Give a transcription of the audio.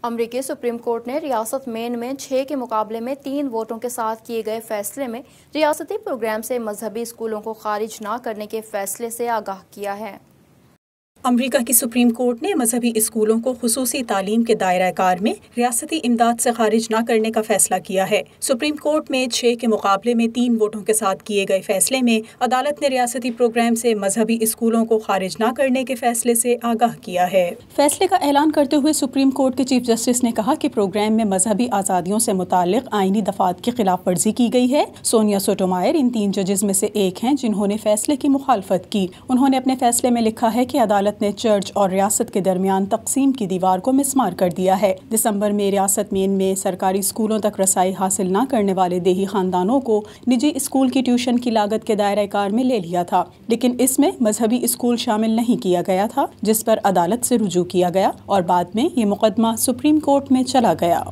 امریکی supreme court نے ریاست مین میں 6 کے مقابلے میں 3 ووٹوں کے ساتھ کیے گئے فیصلے میں ریاستی پروگرام سے مذہبی اسکولوں کو خارج نہ کرنے کے فیصلے سے آگاہ کیا ہے۔ امریکہ کی سپریم کورٹ نے مذہبی اسکولوں کو خصوصی تعلیم کے دائرہ کار میں ریاستی امداد سے خارج نہ کرنے کا فیصلہ کیا ہے۔ سپریم کورٹ میں 6 کے مقابلے میں 3 ووٹوں کے ساتھ کیے گئے فیصلے میں عدالت نے ریاستی پروگرام سے مذہبی اسکولوں کو خارج نہ کرنے کے فیصلے سے آگاہ کیا ہے۔ فیصلے کا اعلان کرتے ہوئے سپریم کورٹ کے چیف جسٹس نے کہا کہ پروگرام میں مذہبی آزادیوں سے متعلق آئینی دفعات کی خلاف ورزی کی گئی ہے۔ سونیا سوٹومائر ان 3 ججز میں سے ایک ہیں جنہوں نے فیصلے کی مخالفت کی۔ انہوں نے اپنے فیصلے میں لکھا ہے کہ عدالت نے چرچ اور ریاست کے درمیان تقسیم کی دیوار کو مسمار کر دیا ہے۔ دسمبر میں ریاست مین میں سرکاری اسکولوں تک رسائی حاصل نہ کرنے والے دیہی خاندانوں کو نجی اسکول کی ٹیوشن کی لاگت کے دائرہ کار میں لے لیا تھا، لیکن اس میں مذہبی اسکول شامل نہیں کیا گیا تھا، جس پر عدالت سے رجوع کیا گیا اور بعد میں یہ مقدمہ سپریم کورٹ میں چلا گیا۔